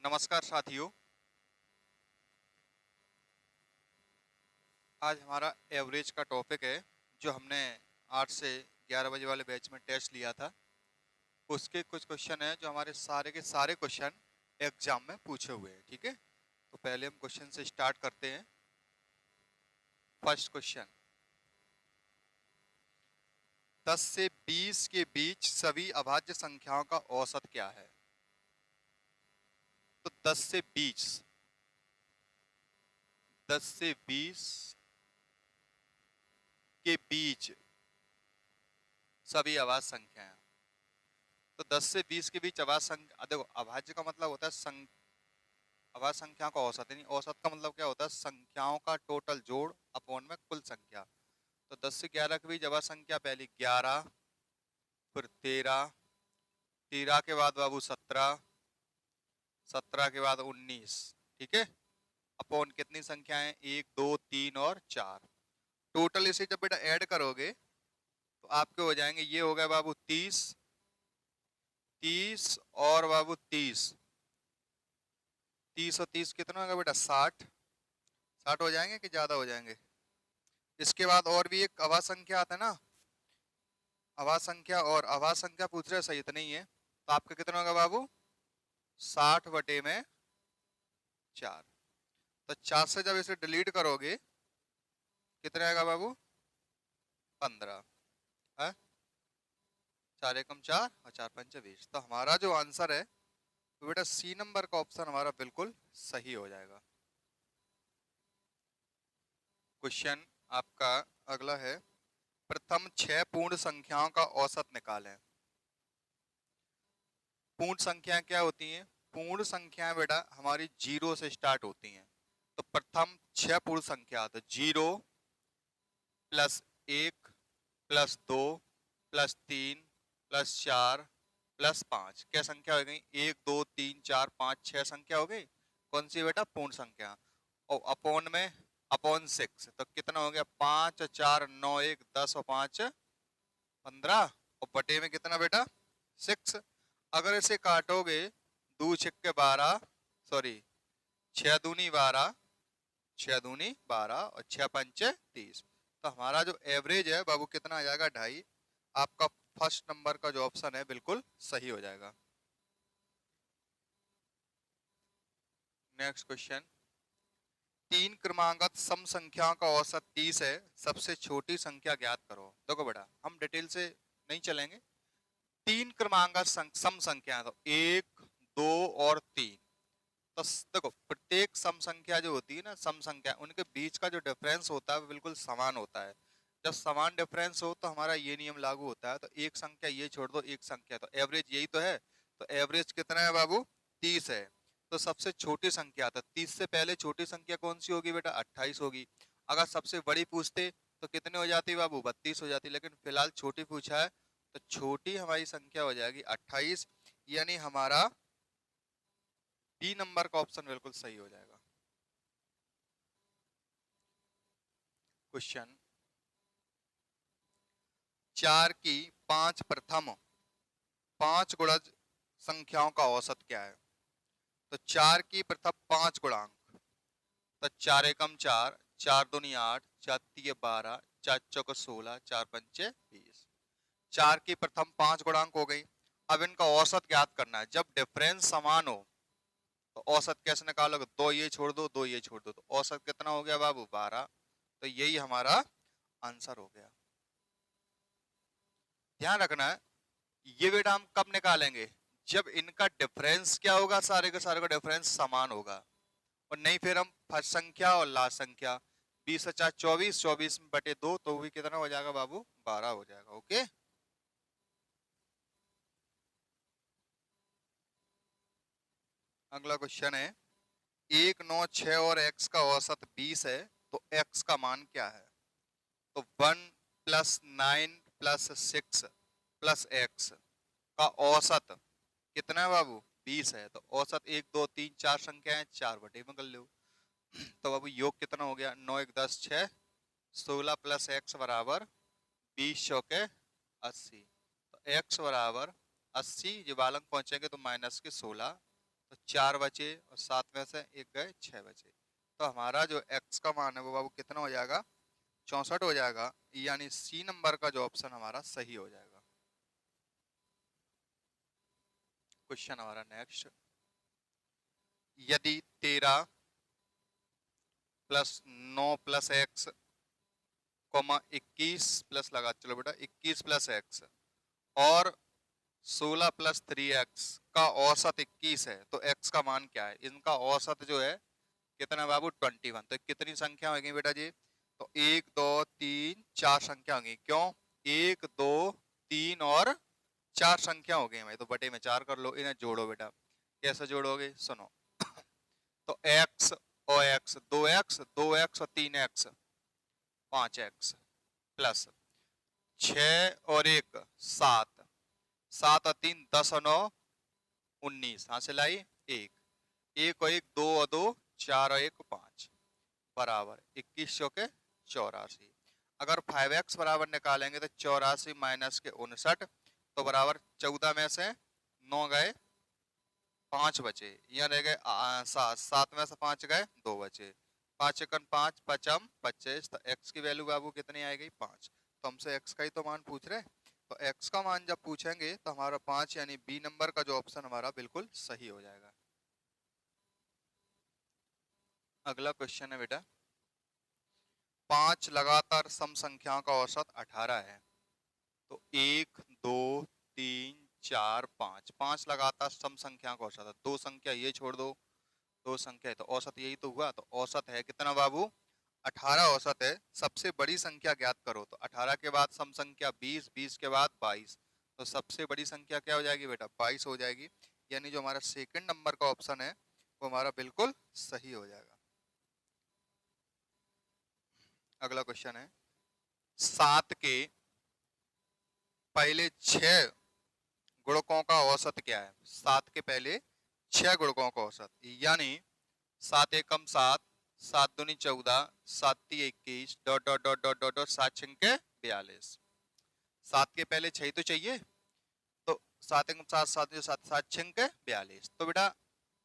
नमस्कार साथियों। आज हमारा एवरेज का टॉपिक है जो हमने 8 से 11 बजे वाले बैच में टेस्ट लिया था। उसके कुछ क्वेश्चन हैं जो हमारे सारे के सारे क्वेश्चन एग्जाम में पूछे हुए हैं। ठीक है, तो पहले हम क्वेश्चन से स्टार्ट करते हैं। फर्स्ट क्वेश्चन, 10 से 20 के बीच सभी अभाज्य संख्याओं का औसत क्या है? तो 10 से 20 के बीच सभी अभाज्य संख्याएं। तो 10 से 20 के बीच अभाज्य संख्या, देखो अभाज्य का मतलब होता है अभाज्य संख्याओं का औसत, यानी औसत का मतलब क्या होता है? संख्याओं का टोटल जोड़ अपॉन में कुल संख्या। तो 10 से 11 के बीच अभाज्य संख्या पहली 11, फिर 13, 13 के बाद बाबू 17, 17 के बाद 19। ठीक है, अपॉन कितनी संख्याएं? 1, 2, 3 और 4। टोटल इसे जब बेटा ऐड करोगे तो आपके हो जाएंगे, ये हो गया बाबू 30, 30 और बाबू 30, 30 और 30 कितना होगा बेटा? 60। 60 हो जाएंगे कि ज्यादा हो जाएंगे? इसके बाद और भी एक अभाज्य संख्या आता है ना, अभाज्य संख्या, और अभाज्य संख्या पूछ रहे, सही इतना ही है। तो आपका कितना होगा बाबू? 60 बटे में 4। तो 4 से जब इसे डिलीट करोगे कितना आएगा बाबू? 15 है। 4 एकम 4 और 4 पंचे 20। तो हमारा जो आंसर है तो बेटा सी नंबर का ऑप्शन हमारा बिल्कुल सही हो जाएगा। क्वेश्चन आपका अगला है, प्रथम 6 पूर्ण संख्याओं का औसत निकालें। पूर्ण संख्याएं क्या होती हैं? पूर्ण संख्याएं बेटा हमारी 0 से स्टार्ट होती हैं। तो प्रथम 6 पूर्ण संख्या, तो 0 plus 1 plus 2 plus 3 plus 4 plus 5, क्या संख्या हो गई? 1, 2, 3, 4, 5, 6 संख्या हो गई। कौन सी बेटा? पूर्ण संख्या। और अपॉन में अपॉन 6, तो कितना हो गया? 5 और 4 9, 1 10 और 5 15, और बटे में कितना बेटा? 6। अगर इसे काटोगे, 2 छक्के 12, सॉरी 6 दूनी 12, 6 दूनी 12 और 6 पंचे 30। तो हमारा जो एवरेज है बाबू कितना आ जाएगा? 2.5। आपका फर्स्ट नंबर का जो ऑप्शन है बिल्कुल सही हो जाएगा। नेक्स्ट क्वेश्चन, 3 क्रमांगत सम संख्याओं का औसत 30 है, सबसे छोटी संख्या ज्ञात करो। देखो बेटा हम डिटेल से नहीं चलेंगे। 3 क्रमांगत सम संख्या, तो 1, 2 और 3। तो देखो प्रत्येक सम संख्या जो होती है ना, सम संख्या, उनके बीच का जो डिफरेंस होता है वो बिल्कुल समान होता है। जब समान डिफरेंस हो तो हमारा ये नियम लागू होता है। तो एक संख्या ये छोड़ दो, एक संख्या, तो एवरेज यही तो है। तो एवरेज कितना है बाबू? 30 है। तो सबसे छोटी संख्या, तो 30 से पहले छोटी संख्या कौन सी होगी बेटा? 28 होगी। अगर सबसे बड़ी पूछते तो कितने हो जाती बाबू? 32 हो जाती। लेकिन फिलहाल छोटी पूछा है, तो छोटी हमारी संख्या हो जाएगी 28, यानी हमारा बी नंबर का ऑप्शन बिल्कुल सही हो जाएगा। क्वेश्चन, 4 की 5 प्रथम 5 गुणज संख्याओं का औसत क्या है? तो 4 की प्रथम 5 गुणांक, तो 4 एकम 4, 4 दूनी 8, 4 तीय 12, 4 चौक 16, 4 पंचे 20। 4 की प्रथम 5 गुणांक हो गई। अब इनका औसत ज्ञात करना है। जब डिफरेंस समान हो तो औसत कैसे निकालोगे? 2 ये छोड़ दो, 2 ये छोड़ दो, तो औसत कितना हो गया बाबू? 12। तो यही हमारा आंसर हो गया। ध्यान रखना है, ये बेटा हम कब निकालेंगे? जब इनका डिफरेंस क्या होगा? सारे के सारे का डिफरेंस समान होगा। और नहीं फिर हम फर्स्ट संख्या और लास्ट संख्या, 20 और 4 24, 24 में बटे 2, तो भी कितना हो जाएगा बाबू? 12 हो जाएगा। ओके, अगला क्वेश्चन है, 1, 9, 6 और x का औसत 20 है, तो x का मान क्या है? तो 1 प्लस 9 प्लस 6 प्लस x का औसत कितना है बाबू? 20 है। तो औसत 1, 2, 3, 4 संख्या है, 4 बटे में कर लो। तो बाबू योग कितना हो गया? 9, 1, 10, 6, 16 प्लस x बराबर 20 चौके 80। तो x बराबर 80, जब बालक पहुंचेंगे तो माइनस के 16, तो 4 बचे और 7 में से 1 गए, 6 बचे। तो हमारा जो x का मान है वो बाबू कितना हो जाएगा, 64 हो जाएगा। यानी सी नंबर का जो ऑप्शन हमारा सही हो जाएगा। क्वेश्चन हमारा नेक्स्ट, यदि 13 प्लस 9 प्लस एक्स, 21 प्लस लगा, चलो बेटा 21 प्लस एक्स और 16 प्लस 3x का औसत 21 है, तो x का मान क्या है? इनका औसत जो है कितना बाबू, 21। तो कितनी संख्या होगी बेटा जी? तो 1 2 3 4 संख्या होगी। क्यों? 1 2 3 और 4 संख्या हो गई भाई, तो बटे में 4 कर लो। इन्हें जोड़ो बेटा। कैसे जोड़ोगे? सुनो। तो x और x, 2x 2x और 3x 5x प्लस 6 और 1 7, 7 और 3 10 और 9 19, हाँ से लाई 1, 1 और 1 2 और 2 4 और 1 5 बराबर 21 चौके 84। अगर 5x बराबर निकालेंगे तो 84 माइनस के 59, तो बराबर 14 में से 9 गए, 5 बचे। यहाँ रह गए 7, 7 में से 5 गए, 2 बचे। 5 एकन 5 पचम 25, तो x की वैल्यू बाबू कितनी आएगी? 5। तो हमसे x का ही तो मान पूछ रहे, तो x का मान जब पूछेंगे तो हमारा 5 यानी बी नंबर का जो ऑप्शन हमारा बिल्कुल सही हो जाएगा। अगला क्वेश्चन है बेटा, 5 लगातार सम संख्याओं का औसत 18 है। तो 1 2 3 4 5, 5 लगातार सम संख्याओं का औसत है। दो संख्या ये छोड़ दो, दो संख्या है, तो औसत यही तो हुआ। तो औसत है कितना बाबू? 18 औसत है। सबसे बड़ी संख्या ज्ञात करो। तो 18 के बाद सम संख्या 20, 20 के बाद 22, तो सबसे बड़ी संख्या क्या हो जाएगी बेटा? 22 हो जाएगी। यानी जो हमारा सेकंड नंबर का ऑप्शन है वो हमारा बिल्कुल सही हो जाएगा। अगला क्वेश्चन है, 7 के पहले 6 गुणकों का औसत क्या है? 7 के पहले 6 गुणकों का औसत, यानी 7 एकम 7, 7 दूनी 14, 7 ती 21, dot dot dot dot dot dot 7 छिंके 42। 7 के पहले 6 तो चाहिए, तो 7 एकम 7, 7 7 7 छिंके 42। तो बेटा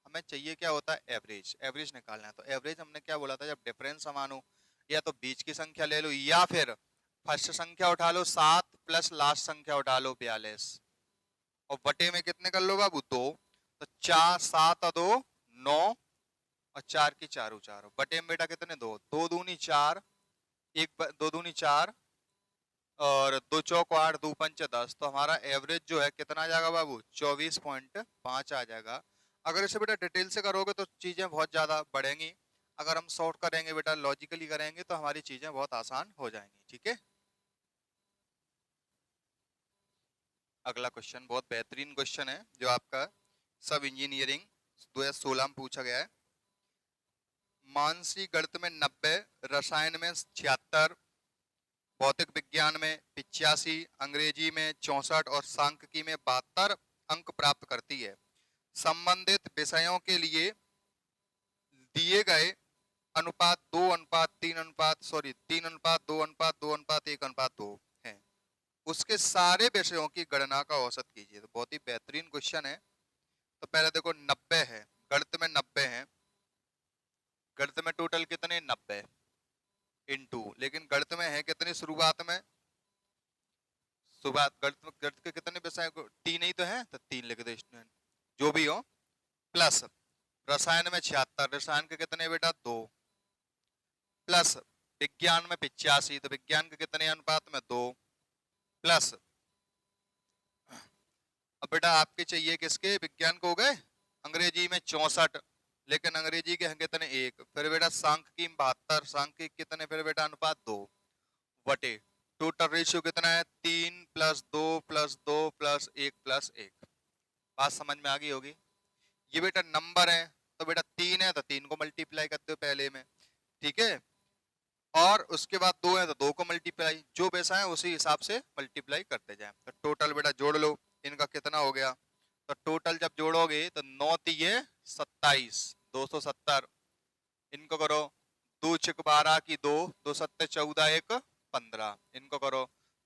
हमें चाहिए क्या होता है? एवरेज। एवरेज निकालना है। तो एवरेज हमने क्या बोला था? जब डिफरेंस समान हो, या तो बीच की संख्या ले लो या फिर फर्स्ट संख्या उठा लो 7 प्लस लास्ट संख्या उठा लो 42, और बटे में कितने कर लो बाबू? 2। तो 4 7 और 2 9, और 4 की 4 4, बटे में बेटा कितने? 2, 2 दूनी 4, 2 दूनी 4 और 2 चौक 8, 2 पंच 10। तो हमारा एवरेज जो है कितना आ जाएगा बाबू? 24.5 आ जाएगा। अगर इसे बेटा डिटेल से करोगे तो चीजें बहुत ज्यादा बढ़ेंगी। अगर हम शॉर्ट करेंगे बेटा, लॉजिकली करेंगे, तो हमारी चीजें बहुत आसान हो जाएंगी। ठीक है। अगला क्वेश्चन बहुत बेहतरीन क्वेश्चन है, जो आपका सब इंजीनियरिंग 2016 में पूछा गया है। मानसी गणित में 90, रसायन में 76, भौतिक विज्ञान में 85, अंग्रेजी में 64 और सांख्यिकी में 72 अंक प्राप्त करती है। संबंधित विषयों के लिए दिए गए अनुपात 2 अनुपात 3 अनुपात 3 अनुपात 2 अनुपात 2 अनुपात 1 अनुपात 2 है। उसके सारे विषयों की गणना का औसत कीजिए। तो बहुत ही बेहतरीन क्वेश्चन है। तो पहले देखो 90 है, गणित में 90 है। गणित में टोटल कितने? 90 इंटू, लेकिन गणित में है कितनी शुरुआत में? शुरुआत गणित के कितने विषय? 3 ही तो है, तो 3 लिख दो स्टूडेंट, जो भी हो। प्लस रसायन में 76, रसायन के कितने बेटा? 2, प्लस विज्ञान में 85, तो विज्ञान के कितने अनुपात में? 2, प्लस अब बेटा आपके चाहिए किसके? विज्ञान को हो गए। अंग्रेजी में 64, लेकिन अंग्रेजी के हैं कितने? 1। फिर बेटा सांख्यिकी में 72, सांख्यिकी कितने फिर बेटा? अनुपात 2 बटे टोटल रेशियो कितना है? 3 प्लस 2 प्लस 2 प्लस 1 प्लस 1। बात समझ में आ गई होगी। ये बेटा नंबर है, तो बेटा 3 है तो 3 को मल्टीप्लाई कर दो पहले में, ठीक है। और उसके बाद 2 है तो 2 को मल्टीप्लाई, जो वैसा है उसी हिसाब से मल्टीप्लाई करते जाए। तो टोटल बेटा जोड़ लो, इनका कितना हो गया? तो टोटल जब जोड़ोगे तो 9 तिये 27, 270। इनको करो 2 छिक 12 की 2, 2 सत्ते 14, 1 15। इनको करो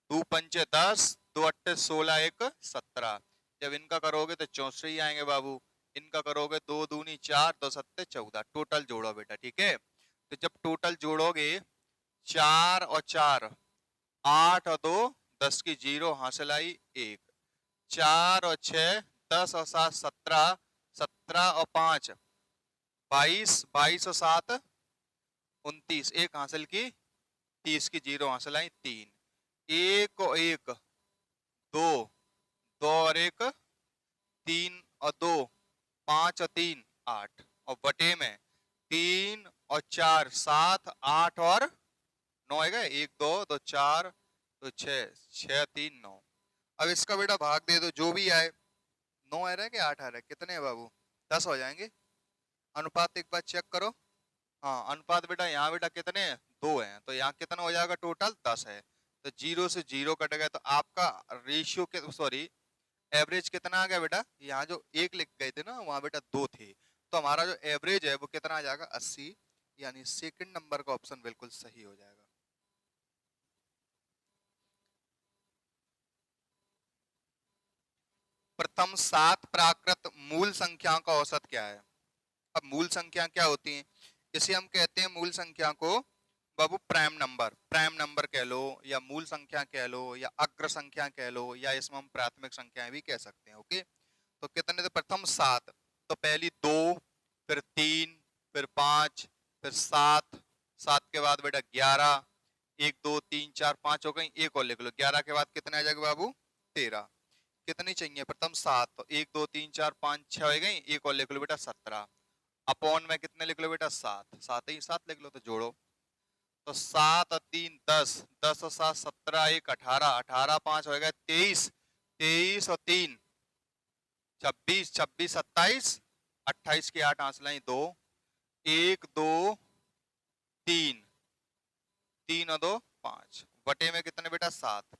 2 पंचे 10, 2 अट्ठे 16, 1 17। जब इनका करोगे तो 64 ही आएंगे बाबू। इनका करोगे 2 दूनी 4, 2 सत्ते 14, टोटल जोड़ो बेटा, ठीक है। तो जब टोटल जोड़ोगे 4 और 4 8 और 2 10 की जीरो हासिल आई 1, 4 और 6 10 और 7 17, 17 और 5 22, 22 और 7 29, एक हासिल की 30 की जीरो हासिल आई 3, 1 और 1 2, 2 और 1 3 और 2 5 और 3 8, और बटे में 3 और 4 7 8 और 9 है, 1 2 2 4 2 6 6 3 9। अब इसका बेटा भाग दे दो, जो भी आए। 9 आ रहा है कि 8 आ रहा है, कितने है बाबू? 10 हो जाएंगे। अनुपात एक बार चेक करो। हाँ, अनुपात बेटा यहाँ बेटा कितने हैं? 2 हैं, तो यहाँ कितना हो जाएगा? टोटल 10 है। तो जीरो से जीरो कट गया, तो आपका रेशियो के सॉरी एवरेज कितना आ गया बेटा? यहाँ जो एक लिख गए थे ना, वहां बेटा 2 थे, तो हमारा जो एवरेज है वो कितना आ जाएगा? 80, यानी सेकंड नंबर का ऑप्शन बिल्कुल सही हो जाएगा। प्रथम 7 प्राकृत मूल संख्याओं का औसत क्या है? अब मूल संख्या क्या होती है? इसे हम कहते हैं मूल संख्या को बाबू प्राइम नंबर कह लो, या मूल संख्या कह लो, या अग्र संख्या कह लो, या इसमें हम प्राथमिक संख्याएं भी कह सकते हैं। ओके, तो कितने थे? प्रथम 7, तो पहली 2, फिर 3, फिर 5, फिर 7, 7 के बाद बेटा 11, 1 2 3 4 5 हो गई, एक और लिख लो। 11 के बाद कितने आ जाएगा बाबू? 13। कितनी चाहिए? प्रथम 7, तो 1 2 3 4 5 6 हो गई, एक और लिख लो बेटा 17। अपॉन में कितने लिख लो बेटा? 7, 7 ही 7 लिख लो, तो जोड़ो। तो 7 और 3 10, 10 और 7 17, 1 18, 18 5 हो गया 23, 23 और 3 26, 26 27, 28 की 8 आंसर लाई 2, 1 2 3, 3 और 2 5, बटे में कितने बेटा? 7।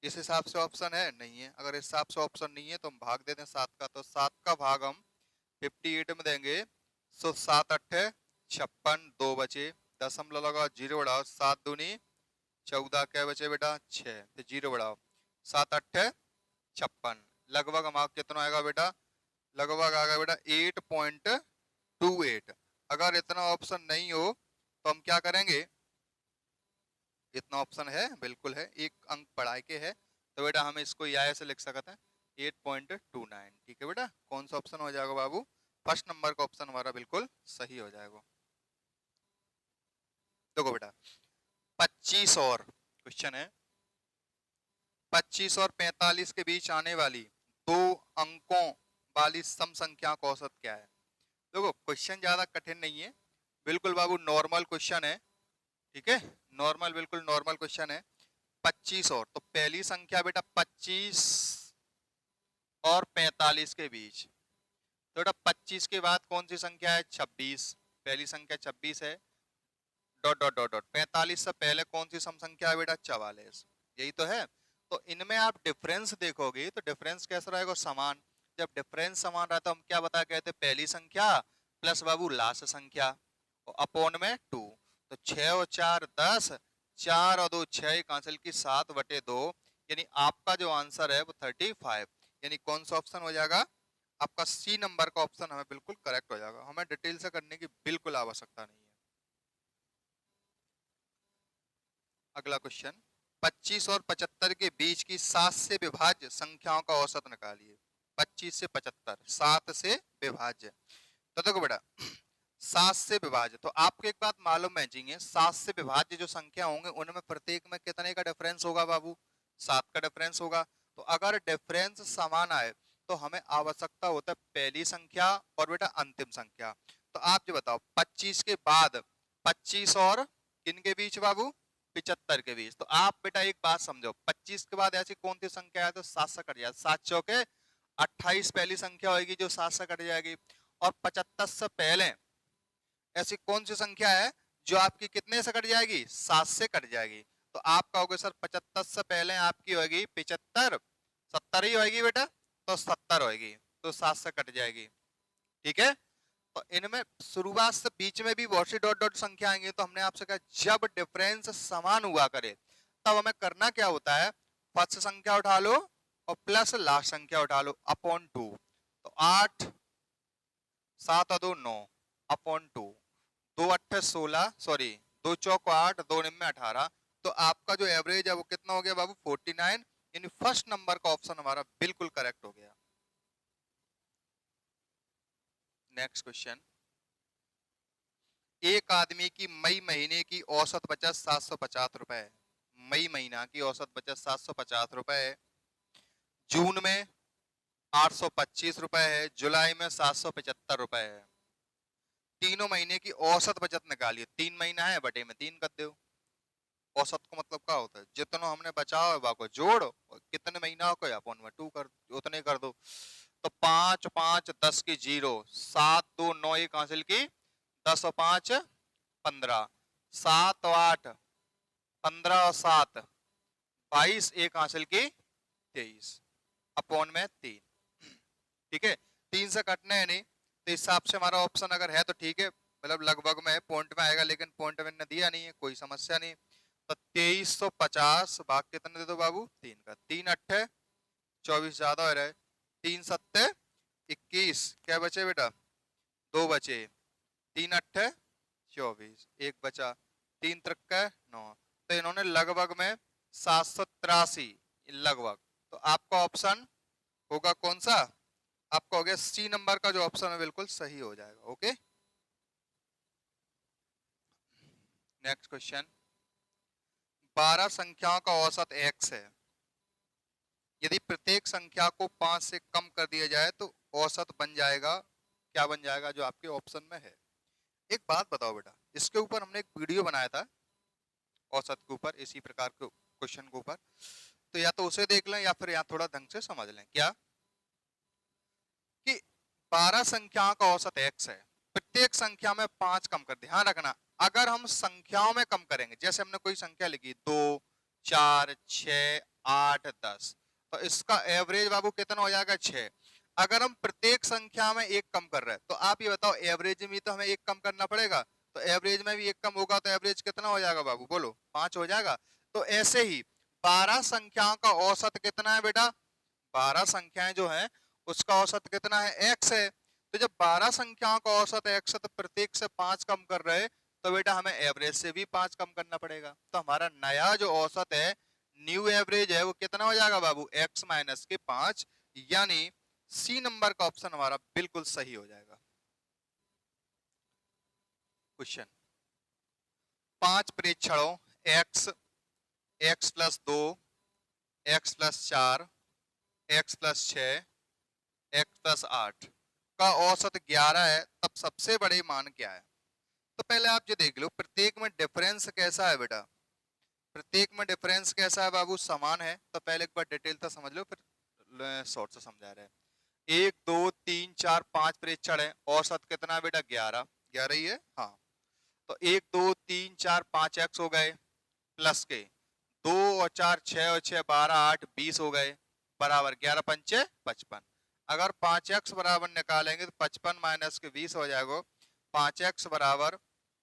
इस हिसाब से ऑप्शन है? नहीं है। अगर इस हिसाब से ऑप्शन नहीं है तो हम भाग देते हैं 7 का, तो 7 का भाग हम 58 में देंगे। सो 7 8 56, 2 बचे, दशमलव लगाओ, जीरो बढ़ाओ, 7 दूनी 14, क्या बचे बेटा? 6, तो जीरो बढ़ाओ, 7 8 56, लगभग हमारा कितना आएगा बेटा? लगभग आ गया बेटा 8.28। अगर इतना ऑप्शन नहीं हो तो हम क्या करेंगे? इतना ऑप्शन है, बिल्कुल है, एक अंक बढ़ा के है, तो बेटा हम इसको या ऐसे लिख सकते हैं 8.29। ठीक है बेटा, कौन सा ऑप्शन हो जाएगा बाबू? फर्स्ट नंबर का ऑप्शन हमारा बिल्कुल सही हो जाएगा। देखो बेटा 25 और क्वेश्चन है, 25 और 45 के बीच आने वाली 2 अंकों वाली सम संख्या का औसत क्या है? देखो क्वेश्चन ज्यादा कठिन नहीं है, बिल्कुल बाबू नॉर्मल क्वेश्चन है। ठीक है, नॉर्मल, बिल्कुल नॉर्मल क्वेश्चन है। 25 और, तो पहली संख्या बेटा 25 और 45 के बीच, तो बेटा 25 के बाद कौन सी संख्या है? 26, पहली संख्या 26 है, डॉट डॉट डॉट डॉट। 45 से पहले कौन सी सम संख्या है बेटा? 44, यही तो है। तो इनमें आप डिफरेंस देखोगे तो डिफरेंस कैसा रहेगा? समान। जब डिफरेंस समान रहता है, हम क्या बता गए थे? पहली संख्या प्लस बाबू लास्ट संख्या, और अपॉन में 2, तो 6 और 4 10, 4 और 2 6, कांसल की 7 बटे 2, यानी आपका जो आंसर है वो 35, यानी कौन सा ऑप्शन हो जाएगा? आपका सी नंबर का ऑप्शन हमें बिल्कुल करेक्ट हो जाएगा। हमें डिटेल से करने की बिल्कुल आवश्यकता नहीं है। अगला क्वेश्चन, 25 और 75 के बीच की 7 से विभाज्य संख्याओं का औसत निकालिए। 25 से 75, 7 से विभाज्य, तो देखो बेटा 7 से विभाज्य, तो आपको एक बात मालूम है जी, 7 से विभाज्य जो संख्या होंगे उनमें प्रत्येक में कितने का डिफरेंस होगा बाबू? 7 का डिफरेंस होगा। तो अगर डिफरेंस समान आए तो हमें आवश्यकता होता है पहली संख्या और बेटा अंतिम संख्या। तो आप जो बताओ 25 के बाद 25 और किन के बीच बाबू? 75 के बीच। तो आप बेटा एक बात समझो, 25 के बाद ऐसी कौन सी संख्या है तो 7 से कट जाए, 7 चौके 28 पहली संख्या होगी जो 7 से कट जाएगी। और 75 से पहले ऐसी कौन सी संख्या है जो आपकी कितने से कट जाएगी? 7 से कट जाएगी। तो आप कहोगे सर 75 से पहले आपकी होगी 75, 70 ही होगी बेटा, तो 70 होगी, तो 7 से कट जाएगी। ठीक है, तो इनमें शुरुआत से बीच में भी बहुत सी डॉट डॉट संख्या आएंगी, तो हमने आपसे कहा जब डिफरेंस समान हुआ करे तब हमें करना क्या होता है? फर्स्ट संख्या उठा लो और प्लस लास्ट संख्या उठा लो अपॉन 2, तो 8 7 और 2 9 अपॉन 2, 2 अट्ठे 16, सॉरी 2 चौक 8, 2 निम्मे 18, तो आपका जो एवरेज है वो कितना हो गया बाबू 49, यानी फर्स्ट नंबर का ऑप्शन हमारा बिल्कुल करेक्ट हो गया। नेक्स्ट क्वेश्चन, एक आदमी की मई महीने की औसत बचत 750 रुपए है। मई महीना की औसत बचत 750 रुपए है, जून में 825 रुपए है, जुलाई में 775 रुपए है। तीनों महीने की औसत बचत निकालिए। 3 महीना है, बटे में 3 कर दो। औसत को मतलब क्या होता है, जितना हमने बचाओ है बाको जोड़ और कितने महीना को अपॉन में 2 कर, उतने कर दो। तो 5 5 10 की 0, 7 2 9 1 हासिल की 10 और 5 15, 7 और 8 15 और 7 22, एक हासिल की 23 अपॉन में 3। ठीक है, 3 से कटना है नहीं, तो इस हिसाब से हमारा ऑप्शन अगर है तो ठीक है, मतलब लगभग में पॉइंट में आएगा, लेकिन पॉइंट में ने दिया नहीं है, कोई समस्या नहीं। तो 2350 भाग कितने दे दो बाबू 3 का, 3 अट्ठे 24 ज्यादा हो रहा है, 3 सत्ते 21, क्या बचे बेटा 2 बचे, 3 अट्ठे 24, एक बचा, 3 त्रिक्का 9, तो इन्होंने लगभग में 783 लगभग, तो आपका ऑप्शन होगा कौन सा, आपका हो गया सी नंबर का जो ऑप्शन है बिल्कुल सही हो जाएगा। ओके, नेक्स्ट क्वेश्चन, 12 संख्याओं का औसत x है, यदि प्रत्येक संख्या को 5 से कम कर दिया जाए तो औसत बन जाएगा, क्या बन जाएगा जो आपके ऑप्शन में है। एक बात बताओ बेटा, इसके ऊपर हमने एक वीडियो बनाया था औसत के ऊपर, इसी प्रकार के क्वेश्चन के ऊपर, तो या तो उसे देख लें या फिर यहाँ थोड़ा ढंग से समझ लें। क्या कि 12 संख्याओं का औसत x है, प्रत्येक संख्या में 5 कम कर, ध्यान रखना अगर हम संख्याओं में कम करेंगे, जैसे हमने कोई संख्या लिखी 2 4 6 8 10, तो इसका एवरेज बाबू कितना हो जाएगा 6। अगर हम प्रत्येक संख्या में एक कम कर रहे हैं, तो आप ये बताओ एवरेज में तो हमें एक कम करना पड़ेगा, तो एवरेज में भी एक कम होगा, तो एवरेज कितना हो जाएगा बाबू बोलो 5 हो जाएगा। तो ऐसे ही 12 संख्याओं का औसत कितना है बेटा, 12 संख्याएं जो है उसका औसत कितना है x है, तो जब 12 संख्याओं का औसत x है तो प्रत्येक से 5 कम कर रहे, तो बेटा हमें एवरेज से भी 5 कम करना पड़ेगा, तो हमारा नया जो औसत है न्यू एवरेज है वो कितना हो जाएगा बाबू x माइनस के 5, यानी सी नंबर का ऑप्शन हमारा बिल्कुल सही हो जाएगा। Question, 5 प्रेक्षणों x, x plus 2, x plus 4, x plus 6, x plus 8 का औसत 11 है, तब सबसे बड़े मान क्या है। तो पहले आप ये देख लो प्रत्येक में डिफरेंस कैसा है बेटा, प्रत्येक में डिफरेंस कैसा है बाबू, समान है, तो पहले एक बार डिटेल तो समझ लो फिर शॉर्ट से समझा रहे हैं। 1 2 3 4 5 प्रेक्षण है, औसत कितना है बेटा 11, 11 ही है हाँ, तो 1 2 3 4 5 x हो गए, प्लस के 2 और 4 6 और 6 12 8 20 हो गए, बराबर 11 पंचे 55। अगर 5x बराबर निकालेंगे तो 55 माइनस के 20 हो जाएगा, 5x बराबर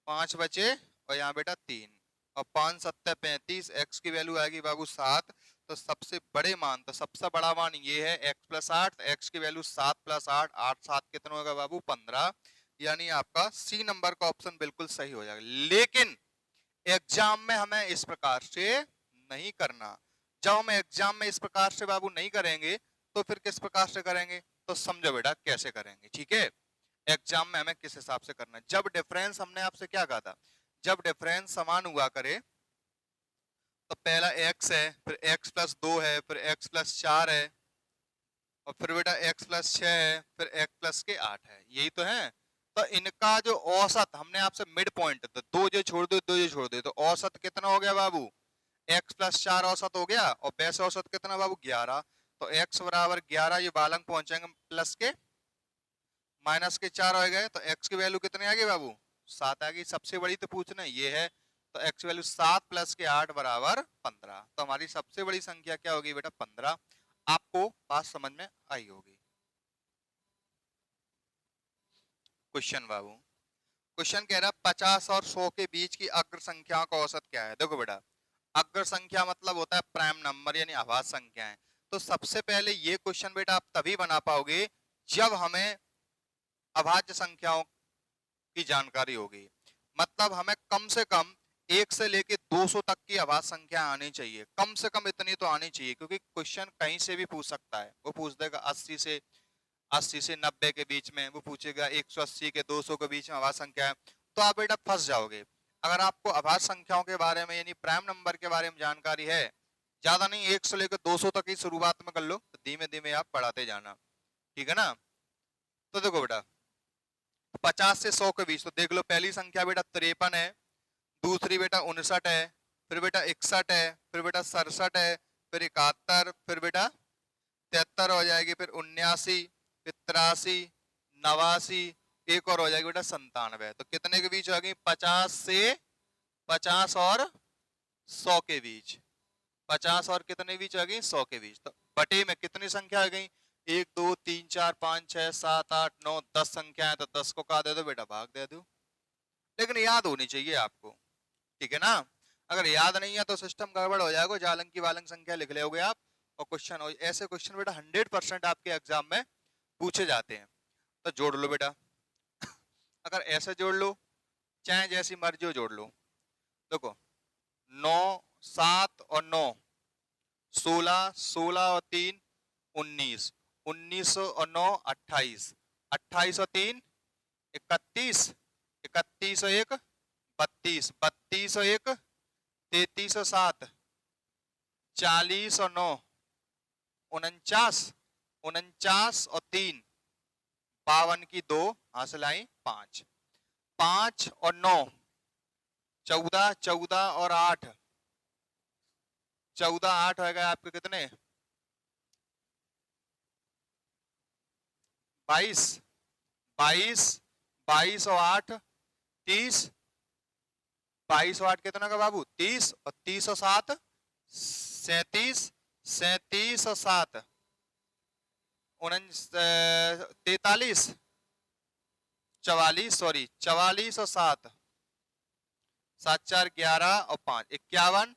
5 बचे और यहाँ बेटा 3 और 5 7 35, x की वैल्यू आएगी बाबू 7, तो सबसे बड़े मान, तो सबसे बड़ा मान ये है x प्लस 8, x की वैल्यू 7 प्लस 8, 8 7 कितना होगा बाबू 15, यानी आपका सी नंबर का ऑप्शन बिल्कुल सही हो जाएगा। लेकिन एग्जाम में हमें इस प्रकार से नहीं करना, जब हम एग्जाम में इस प्रकार से बाबू नहीं करेंगे तो फिर किस प्रकार से करेंगे, तो समझो बेटा कैसे करेंगे। ठीक है, एग्जाम में हमें किस हिसाब से करना है, जब डिफरेंस हमने आपसे क्या कहा था, जब डिफरेंस समान हुआ करे तो पहला x है, फिर x प्लस 2 है, फिर x प्लस 4 है, और फिर बेटा x प्लस 6 है, फिर x प्लस के 8 है, यही तो है। तो इनका जो औसत हमने आपसे मिड पॉइंट, तो 2 जो छोड़ दो 2 जो छोड़ दो, तो औसत कितना हो गया बाबू x प्लस 4 औसत हो गया, और वैसे औसत कितना बाबू 11, तो x बराबर 11, ये बालंग पहुंचेंगे प्लस के माइनस के 4 हो गए, तो x की वैल्यू कितनी आ गई बाबू 7 आ गई। सबसे बड़ी तो पूछना ये है, तो x वैल्यू 7 प्लस के 8 बराबर 15, तो हमारी सबसे बड़ी संख्या क्या होगी बेटा 15। आपको बात समझ में आई होगी। क्वेश्चन बाबू, क्वेश्चन कह रहा है 50 और 100 के बीच की अग्र संख्या का औसत क्या है। देखो बेटा अग्र संख्या मतलब होता है प्राइम नंबर यानी आभाज्य संख्याएं, तो सबसे पहले ये क्वेश्चन बेटा आप तभी बना पाओगे जब हमें अभाज्य संख्याओं की जानकारी होगी। मतलब हमें कम से कम 1 से लेके 200 तक की अभाज्य संख्या आनी चाहिए, कम से कम इतनी तो आनी चाहिए, क्योंकि क्वेश्चन कहीं से भी पूछ सकता है। वो पूछ देगा 80 से 90 के बीच में, वो पूछेगा 180 के 200 के बीच में अभाज्य संख्या है, तो आप बेटा फंस जाओगे। अगर आपको अभाज्य संख्याओं के बारे में यानी प्राइम नंबर के बारे में जानकारी है, ज्यादा नहीं 1 से लेकर 200 तक ही शुरुआत में कर लो, तो धीमे धीमे आप बढ़ाते जाना, ठीक है ना। तो देखो बेटा 50 से 100 के बीच, तो देख लो पहली संख्या बेटा 53 है, दूसरी बेटा 59 है, फिर बेटा 61 है, फिर बेटा 67 है, फिर 71, फिर बेटा 73 हो जाएगी, फिर 79, फिर 83, 89, एक और हो जाएगी बेटा 97। तो कितने के बीच हो गई? 50 और 100 के बीच। 50 और कितने बीच आ गई? 100 के बीच। तो बटे में कितनी संख्या आ गई? 1 2 3 4 5 6 7 8 9 10 संख्या है, तो 10 को कहा दे दो बेटा, भाग दे दो। लेकिन याद होनी चाहिए आपको, ठीक है ना। अगर याद नहीं है तो सिस्टम गड़बड़ हो जाएगा, जालंग की वालंग संख्या लिख लोगे आप और क्वेश्चन हो। ऐसे क्वेश्चन बेटा 100% आपके एग्जाम में पूछे जाते हैं। तो जोड़ लो बेटा, अगर ऐसे जोड़ लो चाहे जैसी मर्जी हो जोड़ लो। देखो 9 7 और 9 16, 16 और 3 19, 19 और 9 28, 28 और 3 31, 31 और 1 32, 32 और 1 33 और 7 40 और 9 49, 49 और 3 52 की 2 हासिल आई 5, 5 और 9 14, 14 और 8 14 8 हो गए आपके कितने? 22, 22, 22 और 8 30, 22 और 8 कितना का बाबू? 30, और 30 और 7 37, 37 और 7 43, 44, सॉरी 44 और 7 7 4 11 और 5 51,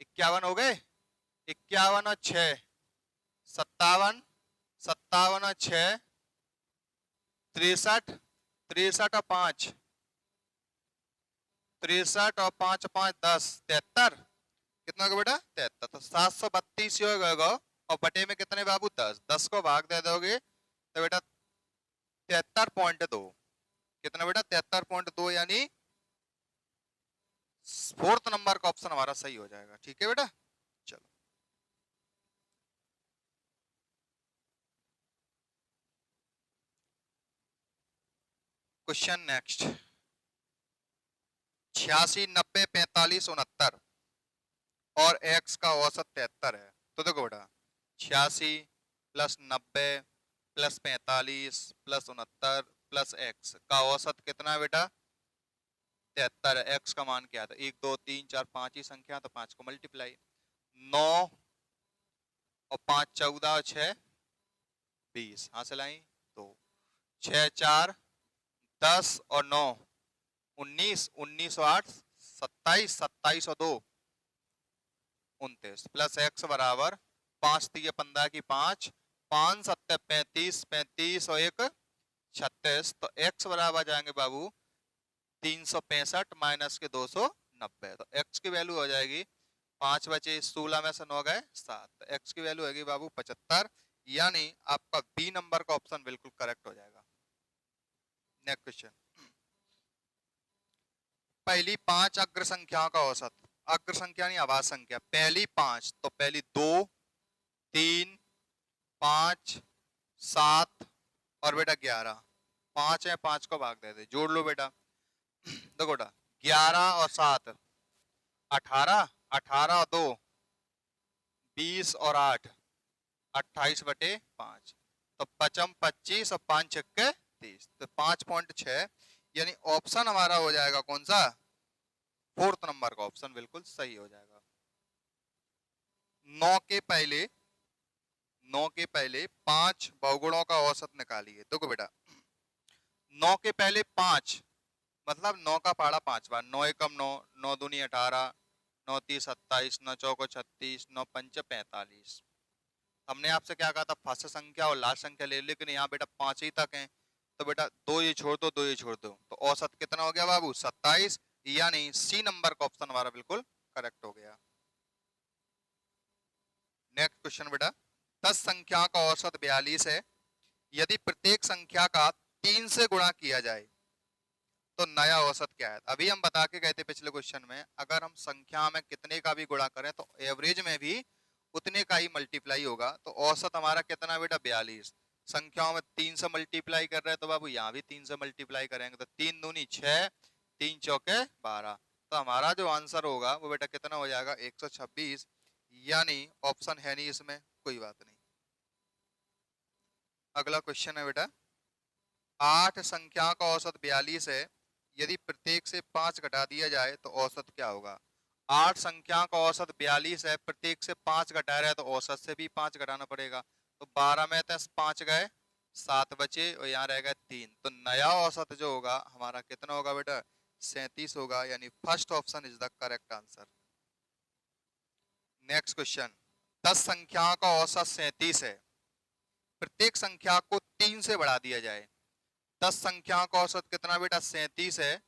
51 हो गए, 51 और 6 57, 57 और 6 63, 63 और 5 63 और 5 5 10 73, कितना होगा बेटा? 73। तो 732 ही होगा, और बटे में कितने बाबू? 10, 10 को भाग दे दोगे तो बेटा 73.2, कितना बेटा? 73.2, यानी 4th नंबर का ऑप्शन हमारा सही हो जाएगा, ठीक है बेटा। चलो क्वेश्चन नेक्स्ट। 86, 90, 45, 69 और x का औसत 73 है। तो देखो बेटा 86 plus 90 plus 45 plus 69 plus x का औसत कितना है बेटा? 73 है। x का मान क्या था? 1 2 3 4 5 ही संख्या, तो 5 को मल्टीप्लाई, 9 और 5 14 और 6 20 हासिल आई 2, 6 4 10 और 9 19, 19 और 8 27, 27 और 2 29, प्लस x बराबर 5 3 15 की 5 5 7 35, 35 और 1 36। तो x बराबर जाएंगे बाबू 365 माइनस के 290। तो x की वैल्यू हो जाएगी 5 बचे 16 में से 9 गए 7, तो x की वैल्यू होगी बाबू 75, यानी आपका बी नंबर का ऑप्शन बिल्कुल करेक्ट हो जाएगा। Next question. पहली 5 अग्र संख्याओं का औसत, अग्र संख्या नहीं आवाज संख्या, पहली 5, तो पहली 2 3 5 7 और बेटा 11, 5 है 5 को भाग दे दे, जोड़ लो बेटा। देखो बेटा 11 और 7 18, 18 और 2 20 और 8 28 बटे 5, तो 55 25 और 5 छक्के 30, तो 5.6, यानी ऑप्शन हमारा हो जाएगा कौन सा? 4th नंबर का ऑप्शन बिल्कुल सही हो जाएगा। 9 के पहले 5 बहुगुणों का औसत निकालिए। देखो बेटा 9 के पहले 5 मतलब 9 का पहाड़ा 5 बार, 9 एकम 9, 9 दूनी 18, 9 तीस 27, 9 चौको 36, 9 पंच 45। हमने आपसे क्या कहा था? फर्स्ट संख्या और लास्ट संख्या ले, लेकिन यहाँ बेटा 5 ही तक हैं, तो तो बेटा 2 ये छोड़ दो, 2 ये छोड़ दो, तो औसत कितना हो गया बाबू 27, यानी सी नंबर का ऑप्शन हमारा बिल्कुल करेक्ट हो गया। नेक्स्ट क्वेश्चन बेटा, 10 संख्या का औसत 42 है, यदि प्रत्येक संख्या का 3 से गुणा किया जाए तो नया औसत क्या है। अभी हम बता के गए थे पिछले क्वेश्चन में, अगर हम संख्या में कितने का भी गुणा करें तो एवरेज में भी उतने का ही मल्टीप्लाई होगा। तो औसत हमारा कितना बेटा 42, संख्याओं में 3 से मल्टीप्लाई कर रहे हैं तो बाबू यहाँ भी 3 से मल्टीप्लाई करेंगे, तो 3 दूनी 6, 3 चौके 12, तो हमारा जो आंसर होगा वो बेटा कितना हो जाएगा 126, यानी ऑप्शन है नहीं इसमें, कोई बात नहीं। अगला क्वेश्चन है बेटा, 8 संख्या का औसत 42 है, यदि प्रत्येक से 5 घटा दिया जाए तो औसत क्या होगा। 8 संख्या का औसत 42 है, प्रत्येक से 5 घटा रहा है तो औसत से भी 5 घटाना पड़ेगा, तो 12 में 5 गए, 7 बचे और यहाँ रह गए 3, तो नया औसत जो होगा हमारा कितना होगा बेटा 37 होगा, यानी first option is the correct answer. Next question, 10 संख्या का औसत 37 है, प्रत्येक संख्या को 3 से बढ़ा दिया जाए। 10 संख्या का औसत कितना बेटा 37 है,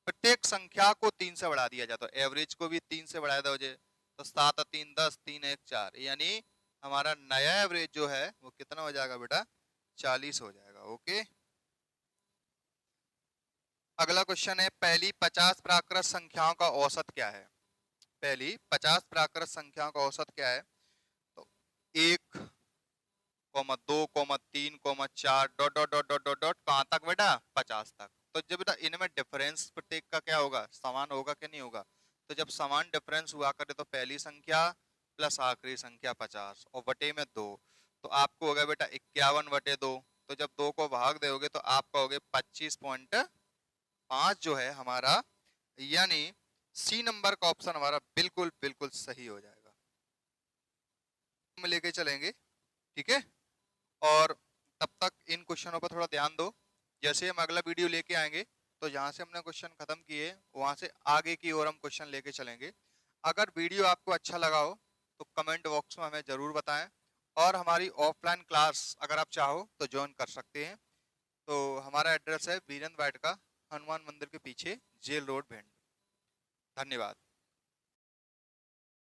प्रत्येक संख्या को 3 से बढ़ा दिया जाए, तो एवरेज को भी 3 से बढ़ा दोगे तो 7 3 10, 3 1 4, यानी हमारा नया एवरेज जो है वो कितना हो जाएगा बेटा 40 हो जाएगा। ओके, अगला क्वेश्चन है, पहली 50 प्राकृत संख्याओं का औसत क्या है। पहली 50 प्राकृत संख्याओं का औसत क्या है, तो 1, 2, 3, 4 dot dot dot dot dot dot कहां तक बेटा 50 तक। तो जब बेटा इनमें डिफरेंस प्रत्येक का क्या होगा समान होगा कि नहीं होगा, तो जब समान डिफरेंस हुआ करे तो पहली संख्या प्लस आखिरी संख्या 50 और बटे में 2, तो आपको होगा बेटा 51/2, तो जब 2 को भाग दोगे तो आपका हो गया 25.5 जो है हमारा, यानी सी नंबर का ऑप्शन हमारा बिल्कुल बिल्कुल सही हो जाएगा। हम लेके चलेंगे, ठीक है, और तब तक इन क्वेश्चनों पर थोड़ा ध्यान दो। जैसे हम अगला वीडियो लेके आएंगे तो जहां से हमने क्वेश्चन खत्म किए वहां से आगे की ओर हम क्वेश्चन लेके चलेंगे। अगर वीडियो आपको अच्छा लगा हो तो कमेंट बॉक्स में हमें जरूर बताएं, और हमारी ऑफलाइन क्लास अगर आप चाहो तो ज्वाइन कर सकते हैं। तो हमारा एड्रेस है वीरेंद्र वाटिका, हनुमान मंदिर के पीछे, जेल रोड, भिंड। धन्यवाद।